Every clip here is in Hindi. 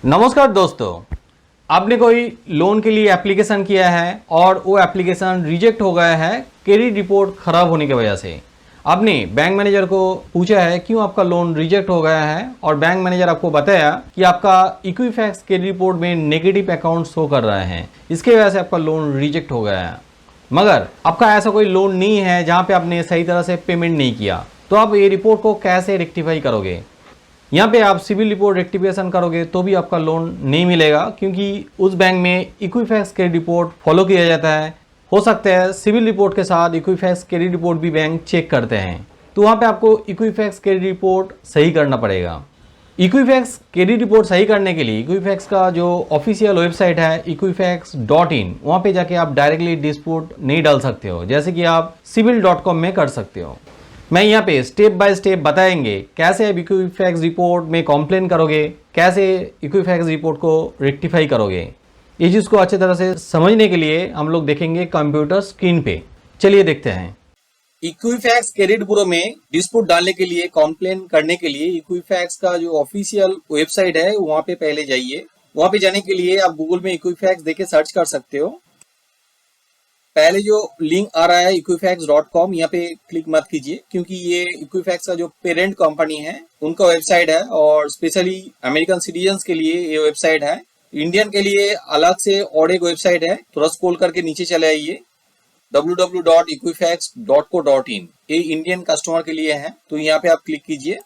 नमस्कार दोस्तों, आपने कोई लोन के लिए एप्लीकेशन किया है और वो एप्लीकेशन रिजेक्ट हो गया है क्रेडिट रिपोर्ट खराब होने की वजह से। आपने बैंक मैनेजर को पूछा है क्यों आपका लोन रिजेक्ट हो गया है और बैंक मैनेजर आपको बताया कि आपका इक्विफैक्स क्रेडिट रिपोर्ट में नेगेटिव अकाउंट शो कर रहे हैं, इसके वजह से आपका लोन रिजेक्ट हो गया है। मगर आपका ऐसा कोई लोन नहीं है जहाँ पे आपने सही तरह से पेमेंट नहीं किया, तो आप ये रिपोर्ट को कैसे रेक्टिफाई करोगे? यहाँ पे आप सिविल रिपोर्ट रेक्टिफिकेशन करोगे तो भी आपका लोन नहीं मिलेगा, क्योंकि उस बैंक में इक्विफैक्स क्रेडिट रिपोर्ट फॉलो किया जाता है। हो सकता है सिविल रिपोर्ट के साथ इक्विफैक्स क्रेडिट रिपोर्ट भी बैंक चेक करते हैं, तो वहाँ पे आपको इक्विफैक्स क्रेडिट रिपोर्ट सही करना पड़ेगा। इक्विफैक्स क्रेडिट रिपोर्ट सही करने के लिए इक्विफैक्स का जो ऑफिशियल वेबसाइट है equifax.in, वहाँ पे जाके आप डायरेक्टली डिस्प्यूट नहीं डाल सकते हो, जैसे कि आप civil.com में कर सकते हो। मैं यहाँ पे स्टेप बाय स्टेप बताएंगे कैसे आप इक्विफैक्स रिपोर्ट में कंप्लेन करोगे, कैसे इक्विफैक्स रिपोर्ट को रेक्टिफाई करोगे। इस चीज़ को अच्छे तरह से समझने के लिए हम लोग देखेंगे कंप्यूटर स्क्रीन पे। चलिए देखते हैं। इक्विफैक्स क्रेडिट ब्यूरो में डिस्प्यूट डालने के लिए, कंप्लेन करने के लिए इक्विफैक्स का जो ऑफिशियल वेबसाइट है वहाँ पे पहले जाइए। वहाँ पे जाने के लिए आप गूगल में इक्विफैक्स देके सर्च कर सकते हो। पहले जो लिंक आ रहा है equifax.com, यहाँ पे क्लिक मत कीजिए, क्योंकि ये इक्विफैक्स का जो पेरेंट कंपनी है उनका वेबसाइट है और स्पेशली अमेरिकन सिटीजन्स के लिए ये वेबसाइट है। इंडियन के लिए अलग से और एक वेबसाइट है, थोड़ा स्क्रॉल करके नीचे चले आइए, www.equifax.co.in, ये इंडियन कस्टमर के लिए है, तो यहाँ पे आप क्लिक कीजिए।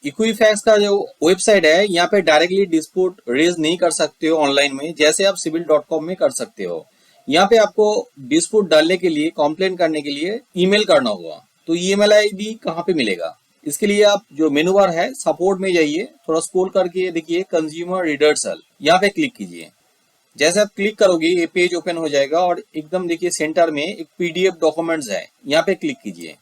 इक्विफैक्स का जो वेबसाइट है यहाँ पे डायरेक्टली डिस्प्यूट रेज नहीं कर सकते हो ऑनलाइन में, जैसे आप civil.com में कर सकते हो। यहाँ पे आपको डिस्प्यूट डालने के लिए, कंप्लेन करने के लिए ईमेल करना होगा। तो ईमेल आईडी कहाँ पे मिलेगा? इसके लिए आप जो मेनू बार है सपोर्ट में जाइए, थोड़ा स्क्रॉल करके देखिए कंज्यूमर रिडर्सल, यहाँ पे क्लिक कीजिए। जैसे आप क्लिक करोगे ये पेज ओपन हो जाएगा और एकदम देखिए सेंटर में एक पीडीएफ डॉक्यूमेंट्स है, यहाँ पे क्लिक कीजिए।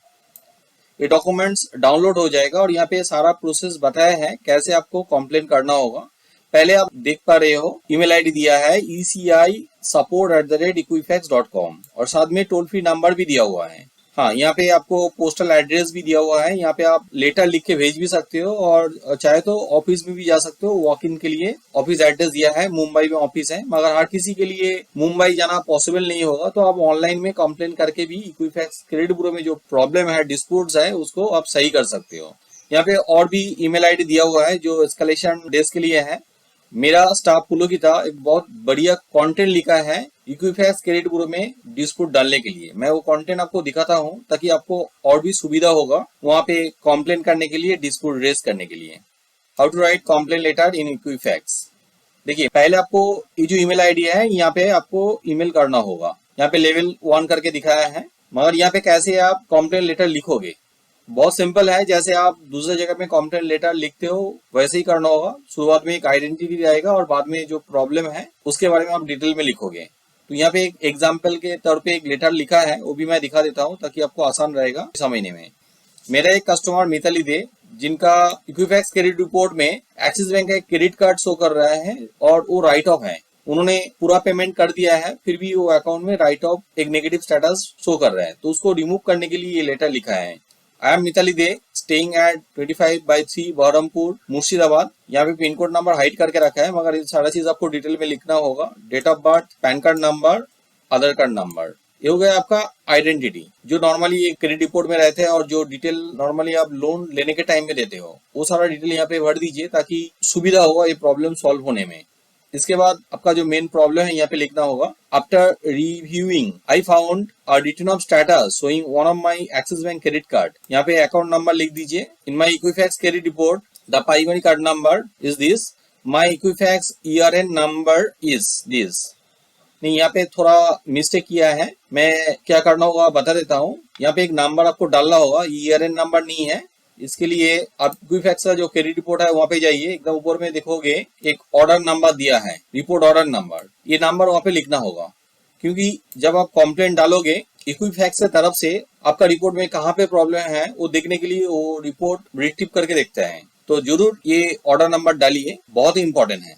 ये डॉक्यूमेंट्स डाउनलोड हो जाएगा और यहाँ पे सारा प्रोसेस बताया है कैसे आपको कंप्लेन करना होगा। पहले आप देख पा रहे हो ईमेल आईडी दिया है eci support@equifax.com और साथ में टोल फ्री नंबर भी दिया हुआ है। हाँ, यहाँ पे आपको पोस्टल एड्रेस भी दिया हुआ है, यहाँ पे आप लेटर लिख के भेज भी सकते हो और चाहे तो ऑफिस में भी जा सकते हो। वॉक इन के लिए ऑफिस एड्रेस दिया है, मुंबई में ऑफिस है, मगर हर किसी के लिए मुंबई जाना पॉसिबल नहीं होगा, तो आप ऑनलाइन में कंप्लेन करके भी इक्विफैक्स क्रेडिट ब्यूरो में जो प्रॉब्लम है, डिस्प्यूट्स है, उसको आप सही कर सकते हो। यहाँ पे और भी ईमेल आईडी दिया हुआ है जो एस्केलेशन डेस्क के लिए है। मेरा स्टाफ पुलकिता एक बहुत बढ़िया कंटेंट लिखा है इक्विफैक्स क्रेडिट ब्यूरो में डिस्प्यूट डालने के लिए। मैं वो कंटेंट आपको दिखाता हूँ ताकि आपको और भी सुविधा होगा वहाँ पे कंप्लेन करने के लिए, डिस्प्यूट रेज करने के लिए। How to write complain letter in Equifax. देखिए, पहले आपको ये जो ईमेल आईडी है यहाँ पे आपको ईमेल करना होगा। यहाँ पे लेवल 1 करके दिखाया है, मगर यहाँ पे कैसे आप कंप्लेन लेटर लिखोगे? बहुत सिंपल है, जैसे आप दूसरे जगह में कंप्लेंट लेटर लिखते हो वैसे ही करना होगा। शुरुआत में एक आइडेंटिटी आएगा और बाद में जो प्रॉब्लम है उसके बारे में आप डिटेल में लिखोगे। तो यहाँ पे एक एग्जांपल के तौर पे एक लेटर लिखा है, वो भी मैं दिखा देता हूँ ताकि आपको आसान रहेगा समझने में। मेरा एक कस्टमर मिताली दे, जिनका इक्विफैक्स क्रेडिट रिपोर्ट में एक्सिस बैंक का एक क्रेडिट कार्ड शो कर रहा है और वो राइट ऑफ है। उन्होंने पूरा पेमेंट कर दिया है, फिर भी वो अकाउंट में राइट ऑफ एक नेगेटिव स्टेटस शो कर रहा है, तो उसको रिमूव करने के लिए ये लेटर लिखा है। I am Mitali Dey, staying at 25/3 Baharampur, Murshidabad. यहाँ पे पिन कोड नंबर हाइड करके रखा है, मगर ये सारा चीज आपको डिटेल में लिखना होगा। Date of birth, PAN card number, Aadhaar card number, ये हो गया आपका आइडेंटिटी, जो नॉर्मली क्रेडिट रिपोर्ट में रहते हैं और जो डिटेल नॉर्मली आप लोन लेने के टाइम में देते हो, वो सारा डिटेल यहाँ पे भर दीजिए ताकि सुविधा होगा ये प्रॉब्लम सॉल्व होने में। इसके बाद आपका जो मेन प्रॉब्लम है यहाँ पे लिखना होगा। After reviewing I found a return of status showing one of my axis bank credit card. यहाँ पे अकाउंट नंबर लिख दीजिए। In my Equifax credit report the primary card number is this, my Equifax ERN number is this. नहीं, यहाँ पे थोड़ा मिस्टेक किया है, मैं क्या करना होगा बता देता हूँ। यहाँ पे एक नंबर आपको डालना होगा, ERN नंबर नहीं है। इसके लिए आप इक्विफैक्स का जो क्रेडिट रिपोर्ट है वहाँ पे जाइए, एकदम ऊपर में देखोगे एक ऑर्डर नंबर दिया है, रिपोर्ट ऑर्डर नंबर, ये नंबर वहाँ पे लिखना होगा। क्योंकि जब आप कंप्लेंट डालोगे इक्विफैक्स से तरफ से, आपका रिपोर्ट में कहाँ पे प्रॉब्लम है वो देखने के लिए वो रिपोर्ट रिट्रीव करके देखते हैं, तो जरूर ये ऑर्डर नंबर डालिए, बहुत ही इंपॉर्टेंट है।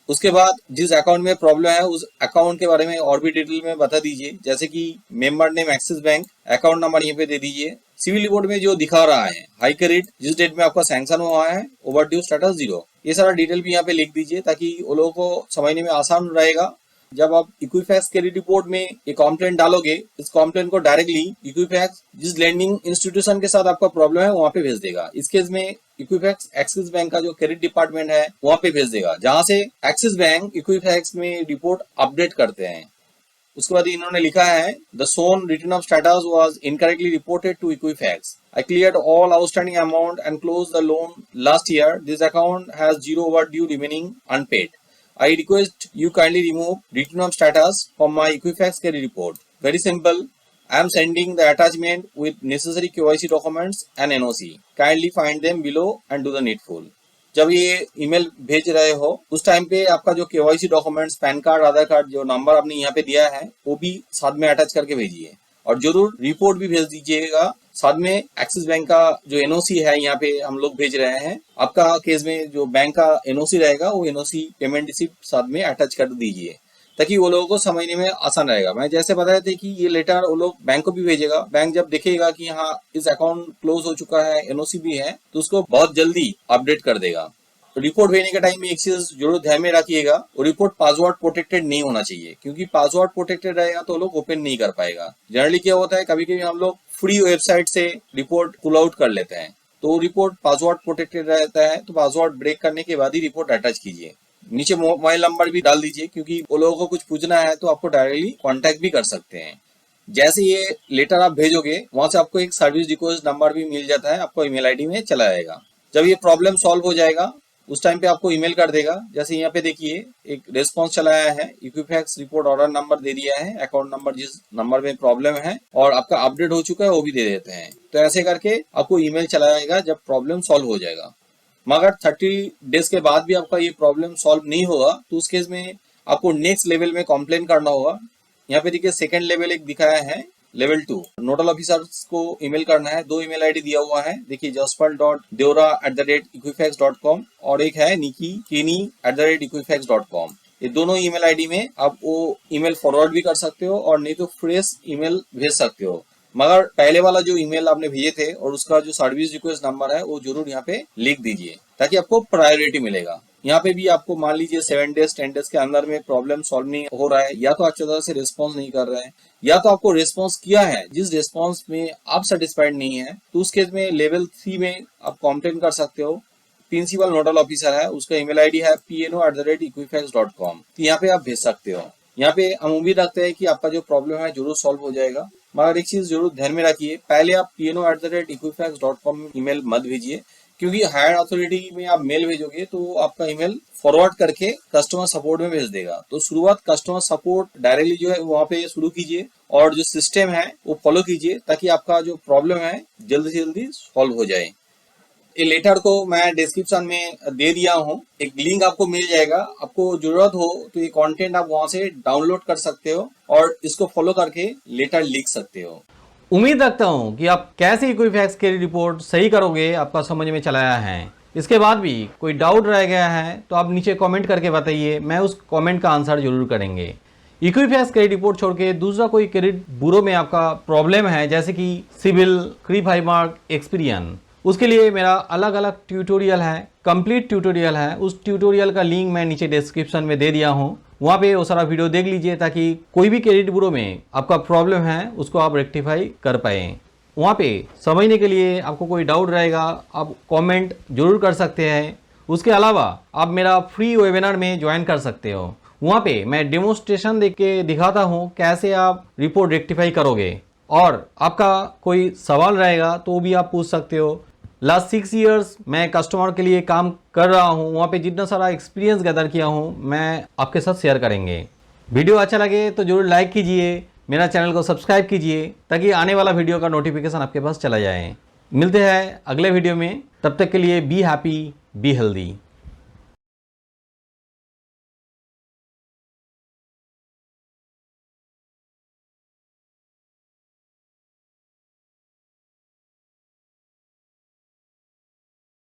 उसके बाद जिस अकाउंट में प्रॉब्लम है उस अकाउंट के बारे में और भी डिटेल में बता दीजिए, जैसे कि member name axis bank, account number यहाँ पे दे दीजिए। सिविल रिपोर्ट में जो दिखा रहा है हाई क्रेडिट जिस डेट में आपका सैंक्शन हुआ है, ओवरड्यू स्टेटस 0, ये सारा डिटेल भी यहाँ पे लिख दीजिए ताकि वो लोगों को समझने में आसान रहेगा। जब आप इक्विफैक्स क्रेडिट रिपोर्ट में एक कॉम्प्लेन डालोगे, इस कॉम्प्लेन को डायरेक्टली इक्विफैक्स जिस लैंडिंग इंस्टीट्यूशन के साथ आपका प्रॉब्लम है वहां पे भेज देगा। इस केस में इक्विफैक्स एक्सिस बैंक का जो क्रेडिट डिपार्टमेंट है वहां पे भेज देगा, जहां से एक्सिस बैंक इक्विफैक्स में रिपोर्ट अपडेट करते हैं। उसके बाद इन्होंने लिखा है the son return of status was incorrectly reported to Equifax. I cleared all outstanding amount and closed the loan last year. This account has 0 overdue remaining unpaid. I request you kindly remove return of status from my Equifax credit report. Very simple. I am sending the attachment with necessary KYC documents and NOC. Kindly find them below and do the needful. जब ये ईमेल भेज रहे हो उस टाइम पे आपका जो KYC डॉक्यूमेंट्स, पैन कार्ड, आधार कार्ड, जो नंबर आपने यहाँ पे दिया है वो भी साथ में अटैच करके भेजिए और जरूर रिपोर्ट भी भेज दीजिएगा। साथ में एक्सिस बैंक का जो एनओसी है यहाँ पे हम लोग भेज रहे हैं, आपका केस में जो बैंक का एनओसी रहेगा वो एनओसी पेमेंट रिसिप्ट साथ में अटैच कर दीजिए ताकि वो लोगों को समझने में आसान रहेगा। मैं जैसे बताया था कि ये लेटर वो लोग बैंक को भी भेजेगा, बैंक जब देखेगा कि हाँ इस अकाउंट क्लोज हो चुका है, एनओसी भी है, तो उसको बहुत जल्दी अपडेट कर देगा। रिपोर्ट भेजने के टाइम में एक चीज जरूर ध्यान में रखिएगा, वो रिपोर्ट पासवर्ड प्रोटेक्टेड नहीं होना चाहिए, क्योंकि पासवर्ड प्रोटेक्टेड रहेगा तो लोग ओपन नहीं कर पाएगा। जनरली क्या होता है, कभी कभी हम लोग फ्री वेबसाइट से रिपोर्ट पुल आउट कर लेते हैं, तो रिपोर्ट पासवर्ड प्रोटेक्टेड रहता है, तो पासवर्ड ब्रेक करने के बाद ही रिपोर्ट अटैच कीजिए। नीचे मोबाइल नंबर भी डाल दीजिए, क्योंकि वो लोगों को कुछ पूछना है तो आपको डायरेक्टली कॉन्टेक्ट भी कर सकते हैं। जैसे ये लेटर आप भेजोगे वहां से आपको एक सर्विस रिक्वेस्ट नंबर भी मिल जाता है, आपको ईमेल आईडी में चला जाएगा। जब ये प्रॉब्लम सॉल्व हो जाएगा उस टाइम पे आपको ईमेल कर देगा। जैसे यहाँ पे देखिए एक रिस्पॉन्स चलाया है, इक्विफैक्स रिपोर्ट ऑर्डर नंबर दे दिया है, अकाउंट नंबर जिस नंबर में प्रॉब्लम है और आपका अपडेट हो चुका है वो भी दे देते हैं। तो ऐसे करके आपको ईमेल चलाएगा जब प्रॉब्लम सॉल्व हो जाएगा। मगर 30 डेज के बाद भी आपका ये प्रॉब्लम सॉल्व नहीं होगा तो उस केस में आपको नेक्स्ट लेवल में कंप्लेन करना होगा। यहाँ पे देखिए सेकंड लेवल एक दिखाया है, लेवल 2 नोडल ऑफिसर्स को ईमेल करना है। 2 ईमेल आईडी दिया हुआ है, देखिए jaspal.deora@equifax.com और एक है nikki@equifax.com। ये दोनों ईमेल आईडी में आप वो ईमेल फॉरवर्ड भी कर सकते हो और नहीं तो फ्रेश ईमेल भेज सकते हो। मगर पहले वाला जो ईमेल आपने भेजे थे और उसका जो सर्विस रिक्वेस्ट नंबर है वो जरूर यहाँ पे लिख दीजिए ताकि आपको प्रायोरिटी मिलेगा। यहाँ पे भी आपको मान लीजिए 7 डेज 10 डेज के अंदर में प्रॉब्लम सॉल्व नहीं हो रहा है, या तो अच्छी तरह से रिस्पॉन्स नहीं कर रहे हैं, या तो आपको रिस्पॉन्स किया है जिस रिस्पॉन्स में आप सेटिस्फाइड नहीं है, तो उस केस में लेवल 3 में आप कंप्लेन कर सकते हो। प्रिंसिपल नोडल ऑफिसर है, उसका ईमेल आईडी है pno@equifax.com, तो यहाँ पे आप भेज सकते हो। यहाँ पे हम उम्मीद रखते हैं कि आपका जो प्रॉब्लम है जरूर सॉल्व हो जाएगा। मगर एक चीज जरूर ध्यान में रखिए, पहले आप pno@equifax.com ईमेल मत भेजिए, क्योंकि हायर अथॉरिटी में आप मेल भेजोगे तो आपका ईमेल फॉरवर्ड करके कस्टमर सपोर्ट में भेज देगा। तो शुरुआत कस्टमर सपोर्ट डायरेक्टली जो है वहाँ पे शुरू कीजिए और जो सिस्टम है वो फॉलो कीजिए ताकि आपका जो प्रॉब्लम है जल्दी से जल्दी सॉल्व हो जाए। ये लेटर को मैं डिस्क्रिप्शन में दे दिया हूँ, एक लिंक आपको मिल जाएगा। आपको जरूरत हो तो ये कंटेंट आप वहां से डाउनलोड कर सकते हो और इसको फॉलो करके लेटर लिख सकते हो। उम्मीद रखता हूं कि आप कैसे इक्विफैक्स की रिपोर्ट सही करोगे आपका समझ में चला आया है। इसके बाद भी कोई डाउट रह गया है तो आप नीचे कमेंट करके बताइए, मैं उस कमेंट का आंसर जरूर करेंगे। इक्विफैक्स क्रेडिट रिपोर्ट छोड़ के दूसरा कोई क्रेडिट ब्यूरो में आपका प्रॉब्लम है, जैसे कि सिविल, क्रीप हाईमार्क, एक्सपीरियन, उसके लिए मेरा अलग अलग ट्यूटोरियल है, कंप्लीट ट्यूटोरियल है। उस ट्यूटोरियल का लिंक मैं नीचे डिस्क्रिप्शन में दे दिया हूँ, वहाँ पे वो सारा वीडियो देख लीजिए ताकि कोई भी क्रेडिट ब्यूरो में आपका प्रॉब्लम है उसको आप रेक्टिफाई कर पाए। वहाँ पे समझने के लिए आपको कोई डाउट रहेगा आप कमेंट जरूर कर सकते हैं। उसके अलावा आप मेरा फ्री वेबिनार में ज्वाइन कर सकते हो, वहाँ पे मैं डेमोस्ट्रेशन देख के दिखाता हूँ कैसे आप रिपोर्ट रेक्टिफाई करोगे, और आपका कोई सवाल रहेगा तो भी आप पूछ सकते हो। लास्ट 6 इयर्स मैं कस्टमर के लिए काम कर रहा हूँ, वहाँ पे जितना सारा एक्सपीरियंस गैदर किया हूँ मैं आपके साथ शेयर करेंगे। वीडियो अच्छा लगे तो जरूर लाइक कीजिए, मेरा चैनल को सब्सक्राइब कीजिए ताकि आने वाला वीडियो का नोटिफिकेशन आपके पास चला जाए। मिलते हैं अगले वीडियो में, तब तक के लिए बी हैप्पी, बी हेल्दी।